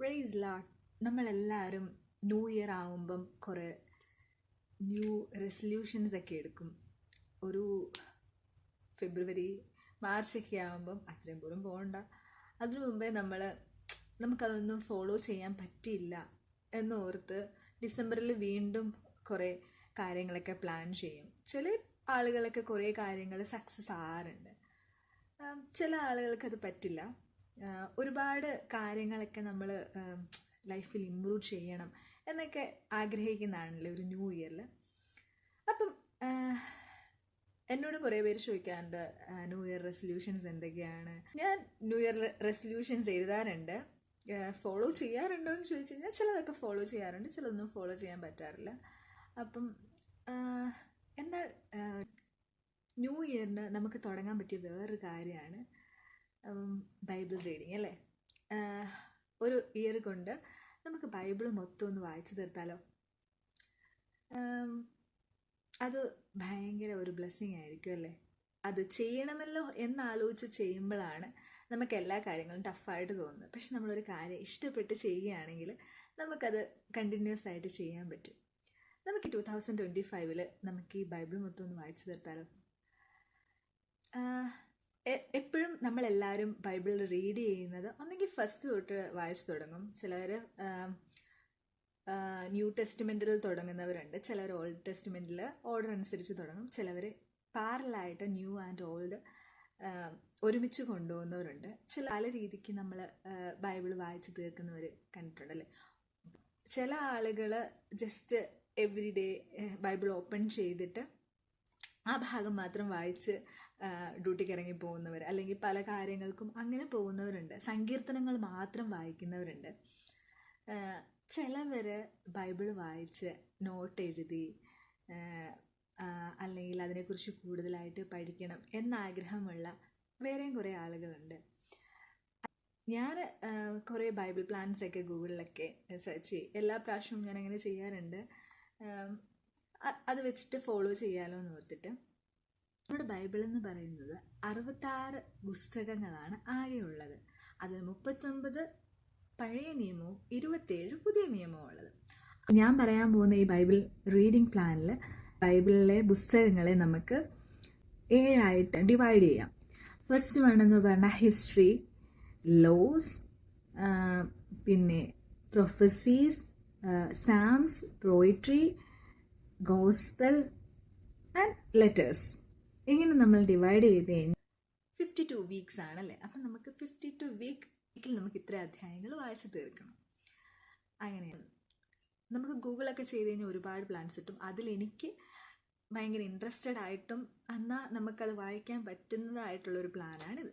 Price Lord. നമ്മളെല്ലാവരും new year ആകുമ്പം കുറേ ന്യൂ റെസൊല്യൂഷൻസ് ഒക്കെ എടുക്കും. ഒരു ഫെബ്രുവരി മാർച്ചൊക്കെ ആകുമ്പം അത്രയും പോലും പോകണ്ട, അതിനു മുമ്പേ നമുക്കതൊന്നും ഫോളോ ചെയ്യാൻ പറ്റിയില്ല എന്നോർത്ത് ഡിസംബറിൽ വീണ്ടും കുറേ കാര്യങ്ങളൊക്കെ പ്ലാൻ ചെയ്യും. ചില ആളുകളൊക്കെ കുറേ കാര്യങ്ങൾ സക്സസ് ആകാറുണ്ട്, ചില ആളുകൾക്കത് പറ്റില്ല. ഒരുപാട് കാര്യങ്ങളൊക്കെ നമ്മൾ ലൈഫിൽ ഇമ്പ്രൂവ് ചെയ്യണം എന്നൊക്കെ ആഗ്രഹിക്കുന്നതാണല്ലോ ഒരു ന്യൂ ഇയറിൽ. അപ്പം എന്നോട് കുറേ പേര് ചോദിക്കാറുണ്ട് ന്യൂ ഇയർ റെസൊല്യൂഷൻസ് എന്തൊക്കെയാണ്. ഞാൻ ന്യൂ ഇയർ റെസൊല്യൂഷൻസ് എഴുതാറുണ്ട്. ഫോളോ ചെയ്യാറുണ്ടോ എന്ന് ചോദിച്ചു കഴിഞ്ഞാൽ ചിലതൊക്കെ ഫോളോ ചെയ്യാറുണ്ട്, ചിലതൊന്നും ഫോളോ ചെയ്യാൻ പറ്റാറില്ല. അപ്പം എന്നാൽ ന്യൂ ഇയറിന് നമുക്ക് തുടങ്ങാൻ പറ്റിയ വേറൊരു കാര്യമാണ് ബൈബിൾ റീഡിങ് അല്ലേ. ഒരു ഇയർ കൊണ്ട് നമുക്ക് ബൈബിൾ മൊത്തം ഒന്ന് വായിച്ചു തീർത്താലോ. അത് ഭയങ്കര ഒരു ബ്ലെസ്സിങ് ആയിരിക്കും അല്ലേ. അത് ചെയ്യണമല്ലോ എന്നാലോചിച്ച് ചെയ്യുമ്പോഴാണ് നമുക്ക് എല്ലാ കാര്യങ്ങളും ടഫായിട്ട് തോന്നുന്നത്. പക്ഷെ നമ്മളൊരു കാര്യം ഇഷ്ടപ്പെട്ട് ചെയ്യുകയാണെങ്കിൽ നമുക്കത് കണ്ടിന്യൂസ് ആയിട്ട് ചെയ്യാൻ പറ്റും. നമുക്ക് 2025 നമുക്ക് ഈ ബൈബിൾ മൊത്തം ഒന്ന് വായിച്ചു തീർത്താലോ. എപ്പോഴും നമ്മളെല്ലാവരും ബൈബിൾ റീഡ് ചെയ്യുന്നത് ഒന്നെങ്കിൽ ഫസ്റ്റ് തൊട്ട് വായിച്ചു തുടങ്ങും. ചിലർ ന്യൂ ടെസ്റ്റ്മെൻറ്റിൽ തുടങ്ങുന്നവരുണ്ട്, ചിലർ ഓൾഡ് ടെസ്റ്റ്മെൻറ്റിൽ ഓർഡർ അനുസരിച്ച് തുടങ്ങും, ചിലവർ പാരലായിട്ട് ന്യൂ ആൻഡ് ഓൾഡ് ഒരുമിച്ച് കൊണ്ടുപോകുന്നവരുണ്ട്. പല രീതിക്ക് നമ്മൾ ബൈബിൾ വായിച്ച് തീർക്കുന്നവർ കണ്ടിട്ടുണ്ടല്ലേ. ചില ആളുകൾ just every day Bible open ചെയ്തിട്ട് ആ ഭാഗം മാത്രം വായിച്ച് ഡ്യൂട്ടിക്ക് ഇറങ്ങി പോകുന്നവർ, അല്ലെങ്കിൽ പല കാര്യങ്ങൾക്കും അങ്ങനെ പോകുന്നവരുണ്ട്. സങ്കീർത്തനങ്ങൾ മാത്രം വായിക്കുന്നവരുണ്ട്. ചിലവർ ബൈബിൾ വായിച്ച് നോട്ട് എഴുതി അല്ലെങ്കിൽ അതിനെക്കുറിച്ച് കൂടുതലായിട്ട് പഠിക്കണം എന്നാഗ്രഹമുള്ള വേറെയും കുറേ ആളുകളുണ്ട്. ഞാൻ കുറേ ബൈബിൾ പ്ലാൻസ് ഒക്കെ ഗൂഗിളിലൊക്കെ സെർച്ച് ചെയ്യും. എല്ലാ പ്രാവശ്യവും ഞാൻ അങ്ങനെ ചെയ്യാറുണ്ട്. അത് വെച്ചിട്ട് ഫോളോ ചെയ്യാമല്ലോ എന്ന് ഓർത്തിട്ട്. നമ്മുടെ ബൈബിൾ എന്ന് പറയുന്നത് 66 പുസ്തകങ്ങളാണ് ആകെയുള്ളത്. അതിൽ 39 പഴയ നിയമവും 27 പുതിയ നിയമവും ഉള്ളത്. ഞാൻ പറയാൻ പോകുന്ന ഈ ബൈബിൾ റീഡിംഗ് പ്ലാനിൽ ബൈബിളിലെ പുസ്തകങ്ങളെ നമുക്ക് 7 ഡിവൈഡ് ചെയ്യാം. ഫസ്റ്റ് വേണമെന്ന് പറഞ്ഞാൽ ഹിസ്റ്ററി, ലോസ്, പിന്നെ prophecies, psalms, poetry, gospel and letters. ഇങ്ങനെ നമ്മൾ ഡിവൈഡ് ചെയ്ത് കഴിഞ്ഞാൽ 52 വീക്സ് ആണല്ലേ. അപ്പം നമുക്ക് 52 വീക്കിൽ നമുക്ക് ഇത്ര അധ്യായങ്ങൾ വായിച്ചു തീർക്കണം. അങ്ങനെയാണ് നമുക്ക് ഗൂഗിളൊക്കെ ചെയ്ത് കഴിഞ്ഞാൽ ഒരുപാട് പ്ലാൻസ് കിട്ടും. അതിലെനിക്ക് ഭയങ്കര ഇൻട്രസ്റ്റഡ് ആയിട്ടും എന്നാൽ നമുക്കത് വായിക്കാൻ പറ്റുന്നതായിട്ടുള്ളൊരു പ്ലാനാണിത്.